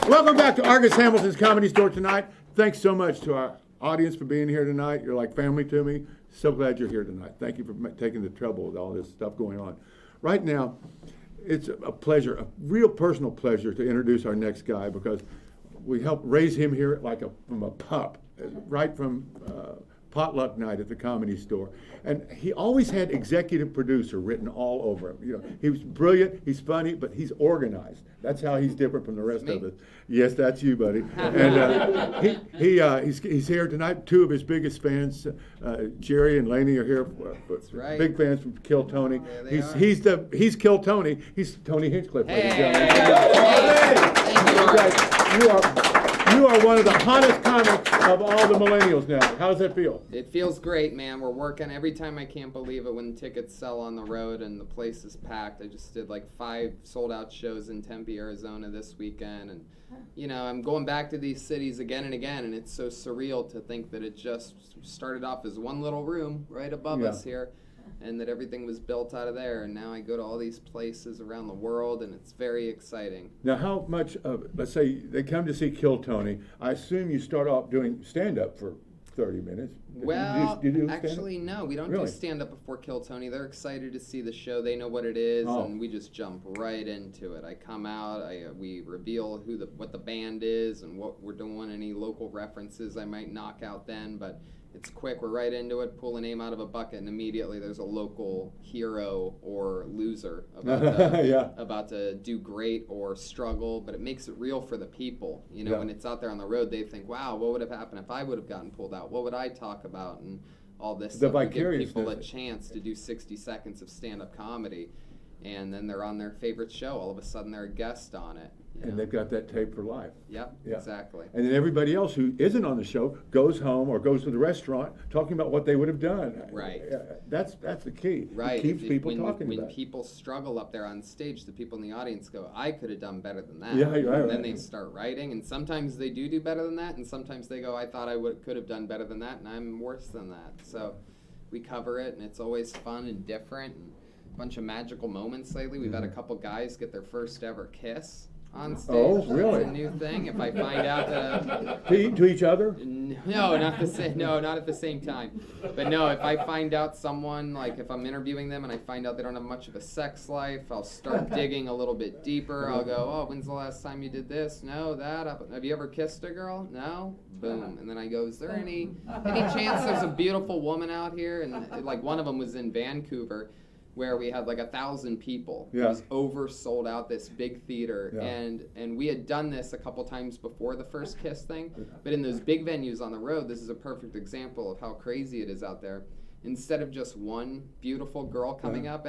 Welcome back to Argus Hamilton's Comedy Store tonight. Thanks so much to our audience for being here tonight. You're like family to me. So glad you're here tonight. Thank you for taking the trouble with all this stuff going on. Right now, it's a pleasure, a real personal pleasure to introduce our next guy because we helped raise him here from a pup, right from potluck night at the Comedy Store. And he always had executive producer written all over him. You know, he was brilliant, he's funny, but he's organized. That's how he's different from the rest of us. Yes, that's you, buddy. And he's here tonight. Two of his biggest fans, Jerry and Laney, are here. That's right. Big fans from Kill Tony. Yeah, He's Kill Tony. He's Tony Hinchcliffe. Hey. Thank you. You are one of the hottest comics of all the millennials now. How does that feel? It feels great, man. We're working every time. I can't believe it when tickets sell on the road and the place is packed. I just did like 5 sold-out shows in Tempe, Arizona this weekend. And, you know, I'm going back to these cities again and again, and it's so surreal to think that it just started off as one little room right above us here, and that everything was built out of there. And now I go to all these places around the world, and it's very exciting. Now, how much of, let's say they come to see Kill Tony, I assume you start off doing stand-up for 30 minutes. Well, do you do actually, no. We don't Really? do stand-up before Kill Tony. They're excited to see the show. They know what it is, and we just jump right into it. I come out, we reveal what the band is and what we're doing, any local references I might knock out then, but it's quick. We're right into it, pull a name out of a bucket, and immediately there's a local hero or loser about to do great or struggle, but it makes it real for the people. You know, when it's out there on the road, they think, wow, what would have happened if I would have gotten pulled out? What would I talk about? And all this The stuff. We give vicariousness. people a chance to do 60 seconds of stand-up comedy, and then they're on their favorite show. All of a sudden, they're a guest on it. And they've got that tape for life. Yep, exactly. And then everybody else who isn't on the show goes home or goes to the restaurant talking about what they would have done. Right. That's the key. Right. It keeps people talking when about it. people struggle up there on stage, the people in the audience go, I could have done better than that. Yeah, right, and then right. they start writing, and sometimes they do better than that, and sometimes they go, I thought I could have done better than that, and I'm worse than that. So we cover it, and it's always fun and different, and a bunch of magical moments lately. We've had a couple guys get their first ever kiss on stage. Oh, really? It's a new thing. If I find out that To each other? no, not at the same time. But no, if I find out someone, like if I'm interviewing them and I find out they don't have much of a sex life, I'll start digging a little bit deeper. I'll go, oh, when's the last time you did this? No, that. Have you ever kissed a girl? No? Boom. And then I go, is there any chance there's a beautiful woman out here? And like one of them was in Vancouver, where we had like 1,000 people. It was oversold out, this big theater. And we had done this a couple times before the first Kiss thing. But in those big venues on the road, this is a perfect example of how crazy it is out there. Instead of just one beautiful girl coming up,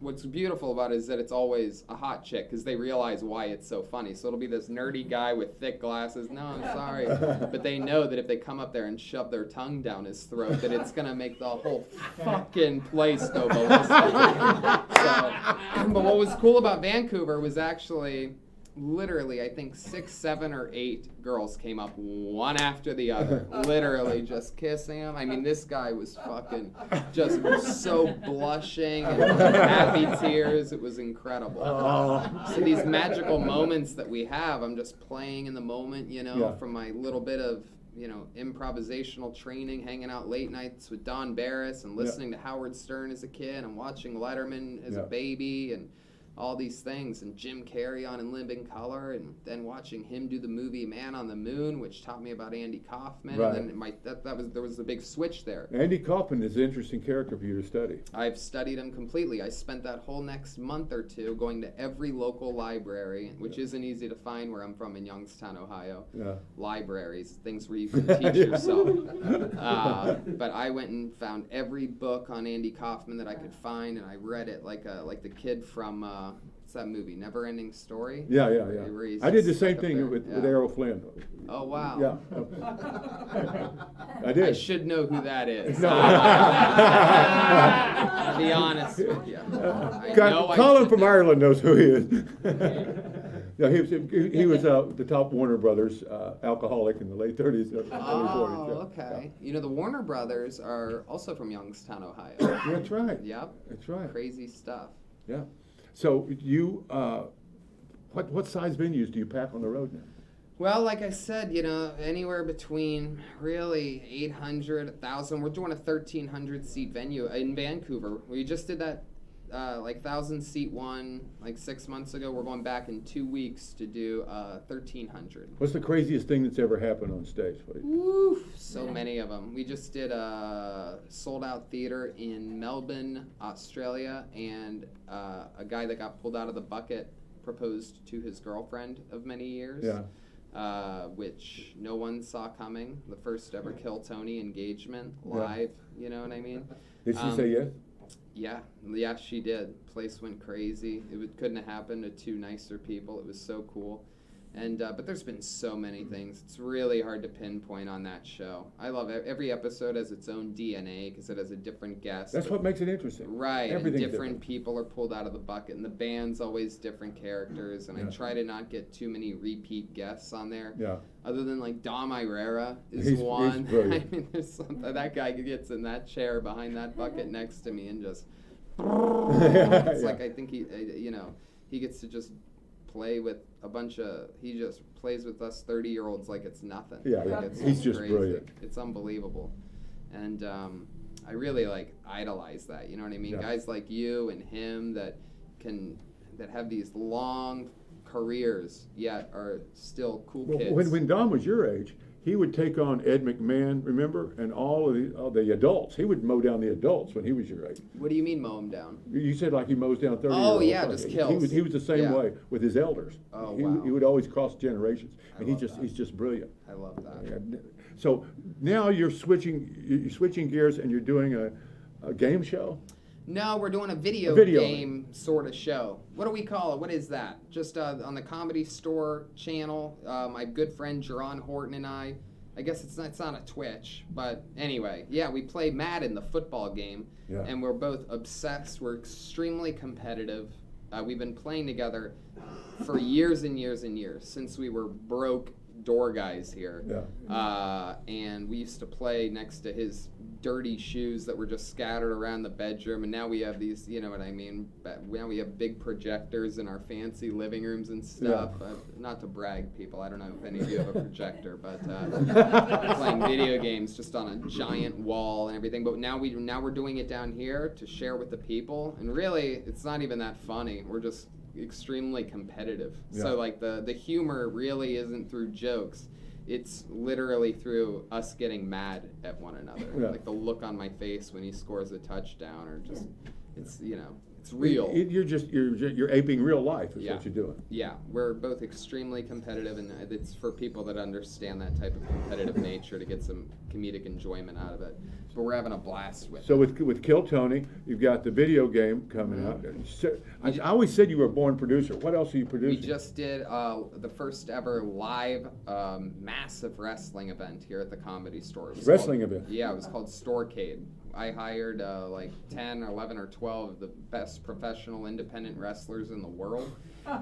what's beautiful about it is that it's always a hot chick because they realize why it's so funny. So it'll be this nerdy guy with thick glasses. No, I'm sorry. But they know that if they come up there and shove their tongue down his throat, that it's going to make the whole fucking place go ballistic. But what was cool about Vancouver was actually literally, I think 6, 7, or 8 girls came up one after the other, literally just kissing him. I mean, this guy was fucking just so blushing and happy tears. It was incredible. So these magical moments that we have, I'm just playing in the moment, you know, from my little bit of, you know, improvisational training, hanging out late nights with Don Barris and listening to Howard Stern as a kid and watching Letterman as a baby and all these things, and Jim Carrey on In Living Color, and then watching him do the movie Man on the Moon, which taught me about Andy Kaufman. Right. And then there was a big switch there. Andy Kaufman is an interesting character for you to study. I've studied him completely. I spent that whole next month or two going to every local library, which isn't easy to find where I'm from in Youngstown, Ohio. Libraries, things where you can teach yourself. But I went and found every book on Andy Kaufman that I could find, and I read it like the kid from what's that movie, Never Ending Story? Yeah. I did the same thing with Errol Flynn. Oh, wow. Yeah. I did. I should know who that is. To be honest with you. Colin from Ireland knows who he is. Yeah, he was the top Warner Brothers alcoholic in the late 30s, early 40s. Oh, okay. You know, the Warner Brothers are also from Youngstown, Ohio. That's right. Yep. That's right. Crazy stuff. Yeah. So you What size venues do you pack on the road now? Well, like I said, anywhere between really 800, 1,000. We're doing a 1,300 seat venue in Vancouver. We just did that 1,000 seat one like 6 months ago. We're going back in 2 weeks to do 1,300. What's the craziest thing that's ever happened on stage? Woo, so many of them. We just did a sold out theater in Melbourne, Australia, and a guy that got pulled out of the bucket proposed to his girlfriend of many years. Yeah. Which no one saw coming. The first ever Kill Tony engagement live, you know what I mean? Did she say yes? Yeah, she did. Place went crazy. Couldn't have happened to two nicer people. It was so cool. And but there's been so many things. It's really hard to pinpoint on that show. I love it. Every episode has its own DNA because it has a different guest. That's what makes it interesting. Right. And Everything's different people are pulled out of the bucket, and the band's always different characters. And I try to not get too many repeat guests on there. Yeah. Other than like Dom Irera is He's one. brilliant. I mean, there's something, that guy gets in that chair behind that bucket next to me and just. It's like I think he gets to just play with a bunch of. He just plays with us 30-year-olds like it's nothing. Yeah, like it's he's just crazy. Brilliant. It's unbelievable, and I really idolize that. You know what I mean? Yeah. Guys like you and him that have these long careers yet are still cool kids. When Don was your age, he would take on Ed McMahon, remember, and all of the adults. He would mow down the adults when he was your age. What do you mean mow them down? You said like he mows down 30 Oh, year yeah, olds. just kills. He was the same Yeah. way with his elders. Oh, he, wow. He would always cross generations, and love that. he's just brilliant. I love that. Yeah. So now you're switching gears and you're doing a game show. No, we're doing a video video game sort of show. What do we call it? What is that? Just on the Comedy Store channel. My good friend Jerron Horton and I guess it's not a Twitch, but anyway, yeah, we play Madden, the football game, Yeah. and we're both obsessed. We're extremely competitive. We've been playing together for years and years and years, since we were broke door guys here. Yeah. And we used to play next to his dirty shoes that were just scattered around the bedroom, and now we have these, you know what I mean, now we have big projectors in our fancy living rooms and stuff. Not to brag, people, I don't know if any of you have a projector, but playing video games just on a giant wall and everything. But now we're doing it down here to share with the people, and really it's not even that funny. We're just extremely competitive. Yeah. So like the humor really isn't through jokes. It's literally through us getting mad at one another. Yeah. Like the look on my face when he scores a touchdown, or just it's real. You're aping real life is Yeah. what you're doing. Yeah, we're both extremely competitive, and it's for people that understand that type of competitive nature to get some comedic enjoyment out of it. But we're having a blast with So it. with Kill Tony, you've got the video game coming out. So, I always said you were a born producer. What else are you We producing? just did the first ever live massive wrestling event here at the Comedy Store. It was Wrestling called- event? Yeah, it was called Storecade. I hired like 10 or 11 or 12 of the best professional independent wrestlers in the world.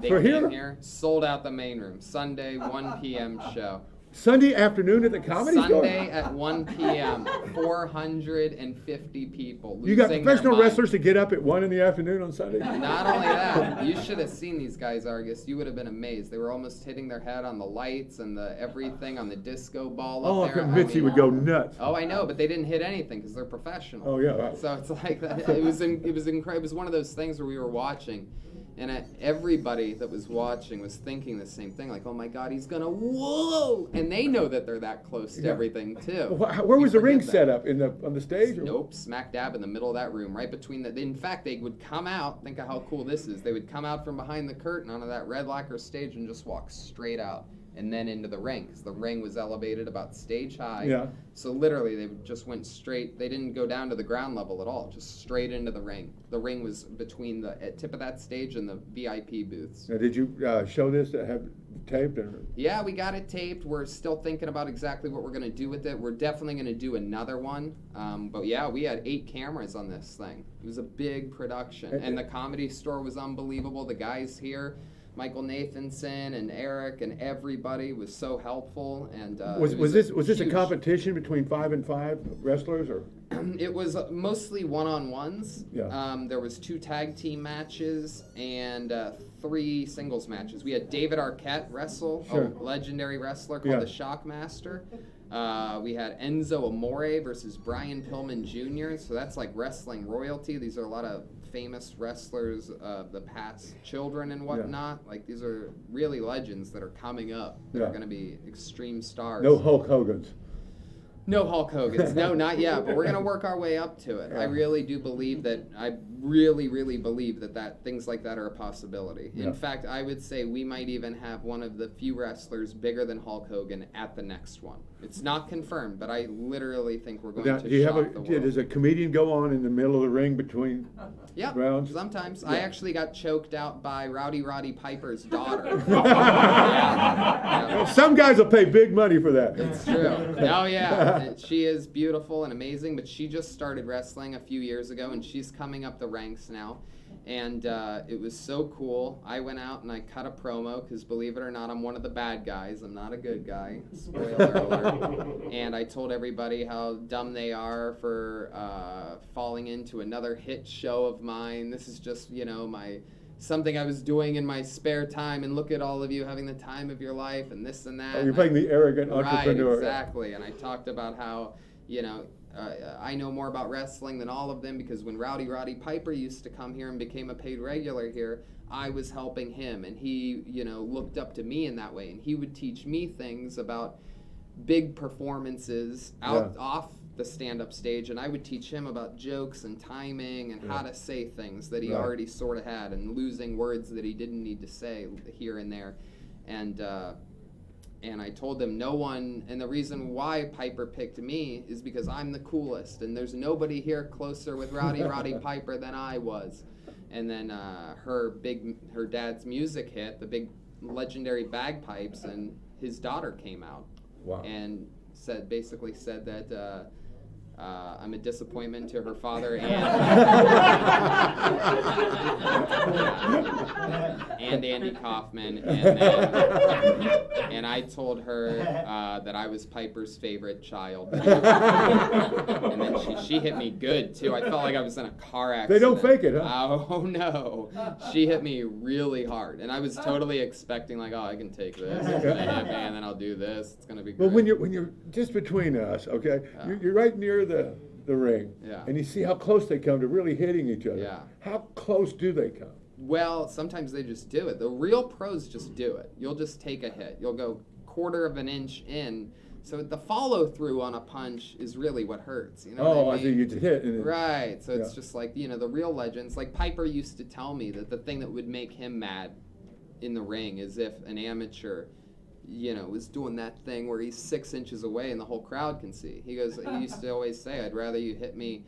They For came here? here, sold out the main room. Sunday, 1 p.m. show. Sunday afternoon at the Comedy Store? Sunday at 1 p.m. 450 people. You got losing professional their mind. wrestlers to get up at 1 in the afternoon on Sunday? Not only that, you should have seen these guys, Argus. You would have been amazed. They were almost hitting their head on the lights and the everything on the disco ball Oh, up I'm there. convinced he would go nuts. Oh, I know, but they didn't hit anything because they're professional. Oh, yeah. Right. So it's like that. It was incredible. It was one of those things where we were watching, and everybody that was watching was thinking the same thing, like, "Oh my God, he's gonna whoa!" And they know that they're that close to Yeah. everything too. Where We was the ring forget set that. up on the stage? Or? Nope, smack dab in the middle of that room, right between the. In fact, they would come out. Think of how cool this is. They would come out from behind the curtain onto that red lacquer stage and just walk straight out, and then into the ring, because the ring was elevated about stage high. Yeah. So literally, they just went straight. They didn't go down to the ground level at all. Just straight into the ring. The ring was between the tip of that stage and the VIP booths. Now, did you show this to have taped? Or? Yeah, we got it taped. We're still thinking about exactly what we're going to do with it. We're definitely going to do another one. But yeah, we had 8 cameras on this thing. It was a big production. And the Comedy Store was unbelievable. The guys here, Michael Nathanson and Eric and everybody was so helpful. And Was this a huge- competition between 5 and 5 wrestlers, or? It was mostly one-on-ones. Yeah. There was 2 tag team matches and 3 singles matches. We had David Arquette wrestle, Sure. a legendary wrestler called Yeah. the Shockmaster. We had Enzo Amore versus Brian Pillman Jr. So that's like wrestling royalty. These are a lot of famous wrestlers of the past, children and whatnot. Like these are really legends that are coming up. That Yeah. are going to be extreme stars. No Hulk Hogan's. No Hulk Hogan's. No, not yet. But we're gonna work our way up to it. Yeah. I really do believe that. I really believe that things like that are a possibility. Yeah. In fact, I would say we might even have one of the few wrestlers bigger than Hulk Hogan at the next one. It's not confirmed, but I literally think we're going Now, to do you have shock the world. does a comedian go on in the middle of the ring between Yep. rounds? Sometimes. Yeah. I actually got choked out by Rowdy Roddy Piper's daughter. Yeah. Some guys will pay big money for that. It's true. Oh yeah, she is beautiful and amazing, but she just started wrestling a few years ago, and she's coming up the ranks now. And it was so cool. I went out and I cut a promo because, believe it or not, I'm one of the bad guys. I'm not a good guy. Spoiler alert. And I told everybody how dumb they are for falling into another hit show of mine. This is just, something I was doing in my spare time, and look at all of you having the time of your life and this and that. Oh, you're playing the arrogant entrepreneur. Right, exactly. And I talked about how, I know more about wrestling than all of them because when Rowdy Roddy Piper used to come here and became a paid regular here, I was helping him, and he, looked up to me in that way, and he would teach me things about big performances off the stand-up stage, and I would teach him about jokes and timing and how to say things that he already sort of had, and losing words that he didn't need to say here and there. And I told them no one, and the reason why Piper picked me is because I'm the coolest, and there's nobody here closer with Rowdy Roddy Piper than I was. And then her dad's music hit, the big legendary bagpipes, and his daughter came out. Wow. And basically said that I'm a disappointment to her father and Andy Kaufman, and I told her that I was Piper's favorite child, and then she hit me good too. I felt like I was in a car accident. They don't fake it, huh? Oh no, she hit me really hard, and I was totally expecting like, oh, I can take this, it's gonna hit me, and then I'll do this. It's gonna be great. Well, when you're just between us, okay, you're right near the ring, and you see how close they come to really hitting each other. Yeah. How close do they come? Well, sometimes they just do it. The real pros just do it. You'll just take a hit. You'll go quarter of an inch in. So the follow through on a punch is really what hurts. You know what I mean? I see. You just hit. And right. So it's just like, the real legends. Like Piper used to tell me that the thing that would make him mad in the ring is if an amateur was doing that thing where he's 6 inches away and the whole crowd can see. He used to always say, I'd rather you hit me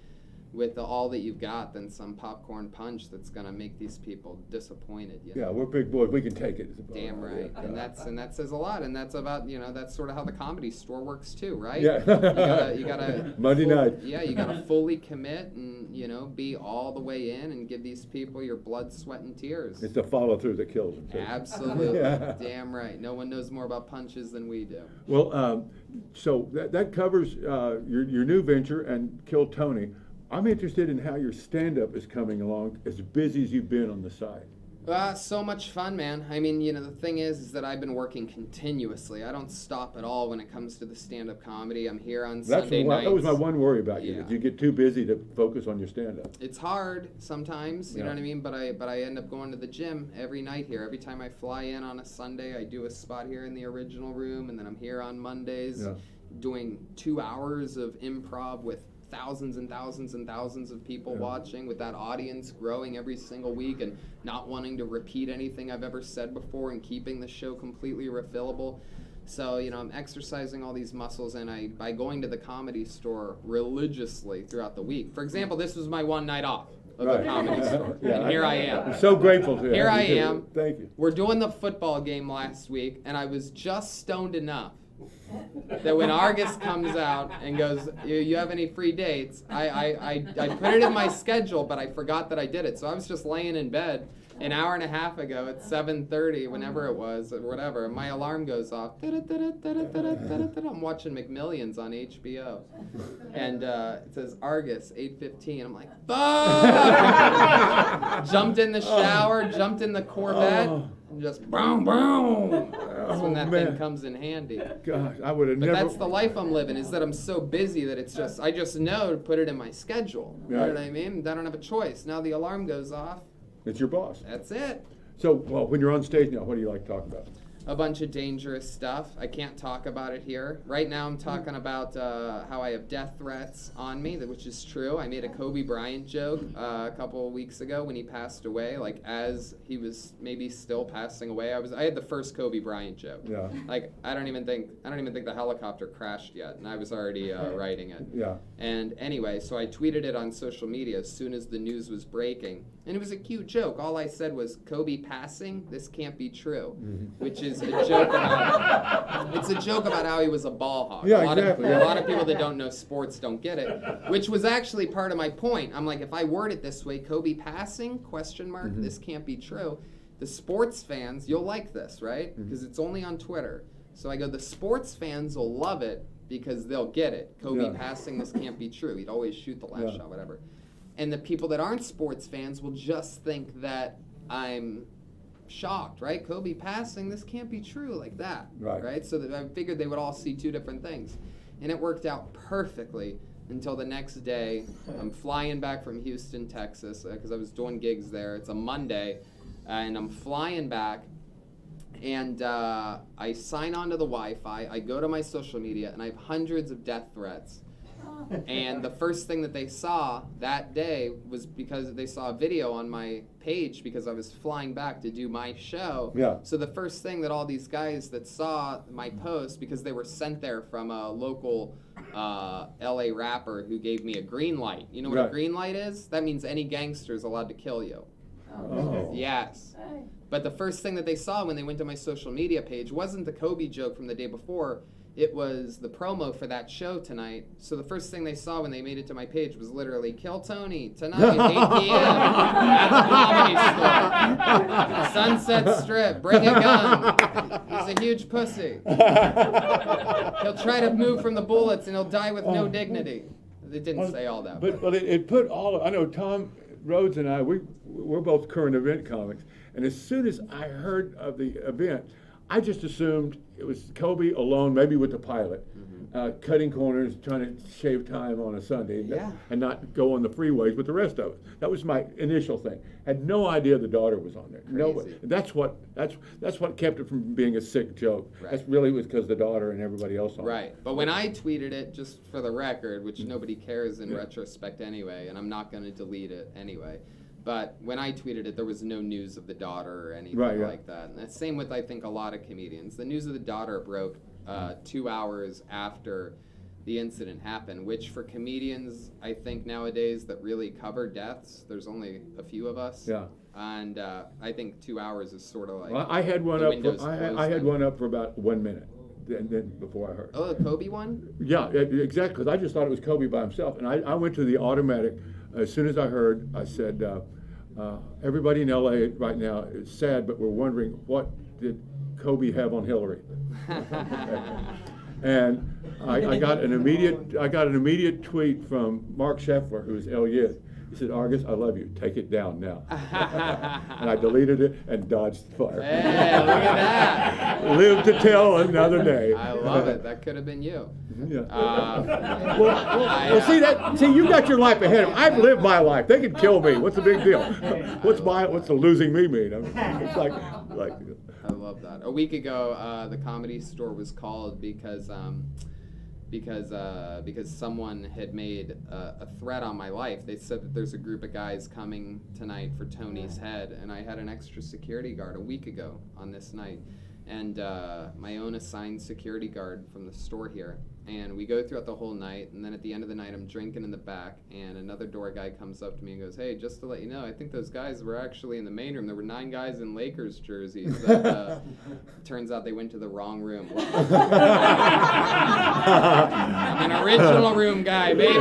with all that you've got than some popcorn punch that's going to make these people disappointed. Yeah, we're big boys. We can take it. Damn right. Yeah. And that says a lot. And that's about, that's sort of how the Comedy Store works too, right? Yeah. You gotta Monday night. Yeah, you got to fully commit and, be all the way in and give these people your blood, sweat, and tears. It's the follow through that kills them. Absolutely. Yeah. Damn right. No one knows more about punches than we do. Well, so that covers your new venture and Kill Tony. I'm interested in how your stand-up is coming along, as busy as you've been on the side. So much fun, man. I mean, the thing is that I've been working continuously. I don't stop at all when it comes to the stand-up comedy. I'm here on Sunday nights. That was my one worry about you, Yeah. that you get too busy to focus on your stand-up. It's hard sometimes, you know what I mean? But I end up going to the gym every night here. Every time I fly in on a Sunday, I do a spot here in the original room, and then I'm here on Mondays doing 2 hours of improv with thousands and thousands and thousands of people watching, with that audience growing every single week and not wanting to repeat anything I've ever said before and keeping the show completely refillable. So, I'm exercising all these muscles, and by going to the Comedy Store religiously throughout the week. For example, this was my one night off of the Comedy Store, and here I am. I'm so grateful to you. Here I am. Thank you. We're doing the football game last week, and I was just stoned enough that when Argus comes out and goes, you have any free dates, I put it in my schedule, but I forgot that I did it. So I was just laying in bed an hour and a half ago at 7:30, whenever it was, or whatever, my alarm goes off. I'm watching McMillions on HBO. And it says Argus, 8:15. I'm like, fuck! Jumped in the shower, jumped in the Corvette, and just boom, boom. That's when that thing comes in handy. Gosh, I would have But never. that's the life I'm living, is that I'm so busy that it's just, I just know to put it in my schedule. You know what I mean? I don't have a choice. Now the alarm goes off. It's your boss. That's it. So, well, when you're on stage now, what do you like to talk about? A bunch of dangerous stuff. I can't talk about it here. Right now I'm talking about how I have death threats on me, which is true. I made a Kobe Bryant joke a couple of weeks ago when he passed away, like as he was maybe still passing away. I had the first Kobe Bryant joke. Yeah. Like I don't even think the helicopter crashed yet, and I was already writing it. Yeah. And anyway, so I tweeted it on social media as soon as the news was breaking. And it was a cute joke. All I said was, Kobe passing, this can't be true. Which is a joke about, it's a joke about how he was a ball hog. Yeah, a lot exactly. Of, a lot of people that don't know sports don't get it. Which was actually part of my point. I'm like, if I word it this way, Kobe passing, question mark, this can't be true. The sports fans, you'll like this, right? Because it's only on Twitter. So I go, the sports fans will love it because they'll get it. Kobe passing, this can't be true. He'd always shoot the last shot, whatever. And the people that aren't sports fans will just think that I'm shocked, right? Kobe passing, this can't be true, like that, right? So that I figured they would all see two different things. And it worked out perfectly until the next day. I'm flying back from Houston, Texas, because I was doing gigs there. It's a Monday, and I'm flying back, and I sign on to the Wi-Fi. I go to my social media, and I have hundreds of death threats. And the first thing that they saw that day was because they saw a video on my page because I was flying back to do my show. Yeah. So the first thing that all these guys that saw my post, because they were sent there from a local LA rapper who gave me a green light. You know what a green light is? That means any gangster is allowed to kill you. Oh. Yes. But the first thing that they saw when they went to my social media page wasn't the Kobe joke from the day before. It was the promo for that show tonight. So the first thing they saw when they made it to my page was literally, kill Tony tonight, 8 p.m. at the Comedy Store. Sunset Strip, bring a gun. He's a huge pussy. He'll try to move from the bullets and he'll die with no dignity. It didn't say all that. But it put all, I know Tom Rhodes and I, we're both current event comics. And as soon as I heard of the event, I just assumed it was Kobe alone, maybe with the pilot, cutting corners, trying to shave time on a Sunday, and not go on the freeways with the rest of us. That was my initial thing. Had no idea the daughter was on there. Crazy. That's what kept it from being a sick joke. Right. That's really was because the daughter and everybody else on it. Right. But when I tweeted it, just for the record, which nobody cares in retrospect anyway, and I'm not going to delete it anyway. But when I tweeted it, there was no news of the daughter or anything like that. And that's same with, I think, a lot of comedians. The news of the daughter broke 2 hours after the incident happened, which for comedians, I think nowadays that really cover deaths, there's only a few of us. Yeah. And I think 2 hours is sort of like Well, I had one the up. windows I closed had thing. one up for about 1 minute. Then before I heard. Oh, the Kobe one? Yeah, exactly. Because I just thought it was Kobe by himself, and I went to the automatic. As soon as I heard, I said, everybody in LA right now is sad, but we're wondering what did Kobe have on Hillary? And I got an immediate tweet from Mark Scheffler, who's Elliot. He said, Argus, I love you. Take it down now. And I deleted it and dodged the fire. Hey, look at that. Live to tell another day. I love it. That could have been you. Yeah. Well, See, you got your life ahead of me. I've lived my life. They could kill me. What's the big deal? What's the losing me mean? I mean, it's like. I love that. A week ago, the Comedy Store was called because someone had made a threat on my life. They said that there's a group of guys coming tonight for Tony's head, and I had an extra security guard a week ago on this night, and my own assigned security guard from the store here. And we go throughout the whole night, and then at the end of the night, I'm drinking in the back, and another door guy comes up to me and goes, hey, just to let you know, I think those guys were actually in the main room. There were 9 guys in Lakers jerseys. That, turns out they went to the wrong room. I'm an original room guy, baby.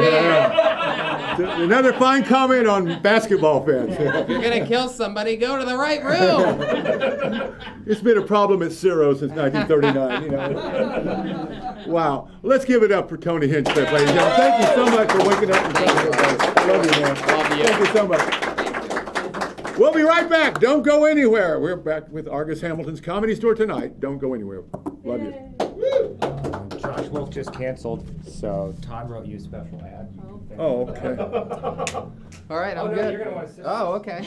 Another fine comment on basketball fans. If you're gonna kill somebody, go to the right room. It's been a problem at Ciro since 1939, you know. Wow. Let's give it up for Tony Hinchcliffe, ladies and gentlemen. Thank you so much for waking up and coming to us. Love you, man. Love you. Thank you so much. We'll be right back. Don't go anywhere. We're back with Argus Hamilton's Comedy Store tonight. Don't go anywhere. Love you. Josh Wolf just canceled, so Todd wrote you a special ad. Oh, okay. All right, I'm no, good. you're gonna want to Oh, okay.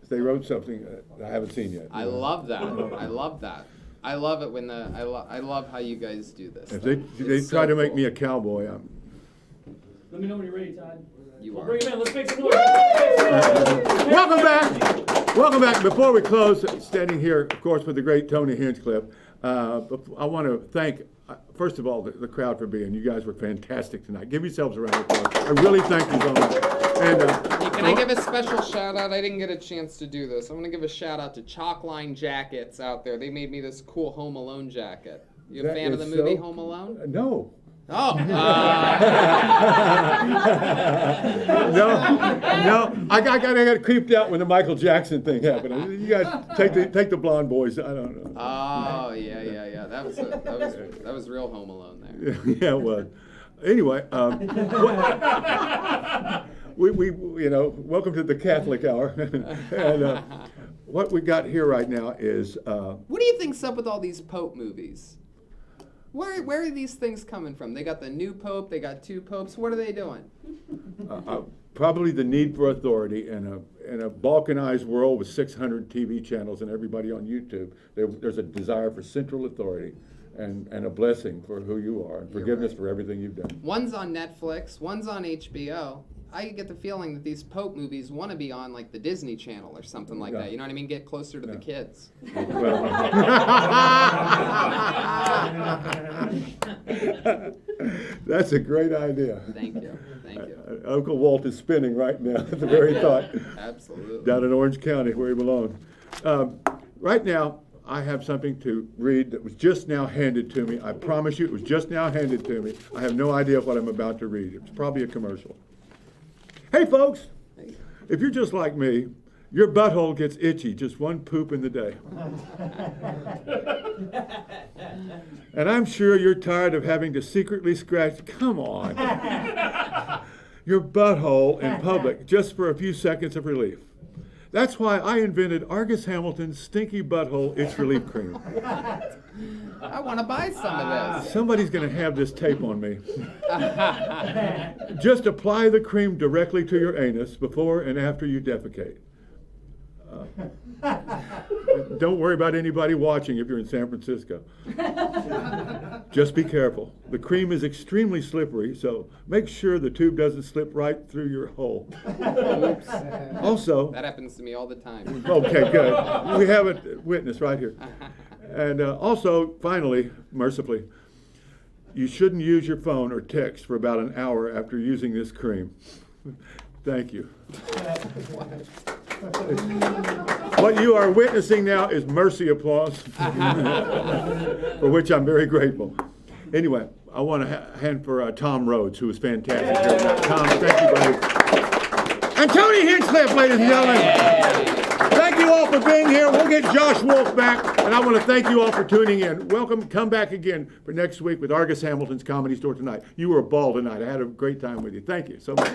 They wrote something I haven't seen yet. I love that. I love that. I love it when I love how you guys do this. If stuff. they It's try so to make cool. me a cowboy, Let me know when you're ready, Todd. You We'll are. bring him in. Let's make some noise. Welcome back. Welcome back. Before we close, standing here, of course, with the great Tony Hinchcliffe, I want to thank, first of all, the crowd for being. You guys were fantastic tonight. Give yourselves a round of applause. I really thank you so much. And Hey, can I give a special shout out? I didn't get a chance to do this. I want to give a shout out to Chalkline Jackets out there. They made me this cool Home Alone jacket. You a That fan of the is movie so- Home Alone? No. Oh. No, I got creeped out when the Michael Jackson thing happened. You guys take the blonde boys. I don't know. Oh yeah. That was real Home Alone there. Yeah, it was. Anyway, we welcome to the Catholic Hour, and what we got here right now is. What do you think's up with all these Pope movies? Where are these things coming from? They got the new Pope. They got two popes. What are they doing? Probably the need for authority in a balkanized world with 600 TV channels and everybody on YouTube. There's a desire for central authority and a blessing for who you are and forgiveness for everything you've done. One's on Netflix. One's on HBO. I get the feeling that these Pope movies want to be on like the Disney Channel or something like Yeah. that. You know what I mean? Get closer to the kids. Well, that's a great idea. Thank you. Uncle Walt is spinning right now at the very thought. Absolutely. Down in Orange County, where he belongs. Right now, I have something to read that was just now handed to me. I promise you, it was just now handed to me. I have no idea what I'm about to read. It's probably a commercial. Hey, folks, if you're just like me, your butthole gets itchy just one poop in the day. And I'm sure you're tired of having to secretly scratch, come on, your butthole in public just for a few seconds of relief. That's why I invented Argus Hamilton's Stinky Butthole Itch Relief Cream. I want to buy some of this. Somebody's going to have this tape on me. Just apply the cream directly to your anus before and after you defecate. Don't worry about anybody watching if you're in San Francisco. Just be careful. The cream is extremely slippery, so make sure the tube doesn't slip right through your hole. Oops. Also, That happens to me all the time. okay, good. We have a witness right here. And also, finally, mercifully, you shouldn't use your phone or text for about an hour after using this cream. Thank you. What you are witnessing now is mercy applause, for which I'm very grateful. Anyway, I want to hand for Tom Rhodes, who was fantastic here tonight. Tom, thank you, buddy. And Tony Hinchcliffe, ladies and gentlemen. Thank you all for being here. We'll get Josh Wolf back, and I want to thank you all for tuning in. Welcome. Come back again for next week with Argus Hamilton's Comedy Store tonight. You were a ball tonight. I had a great time with you. Thank you so much.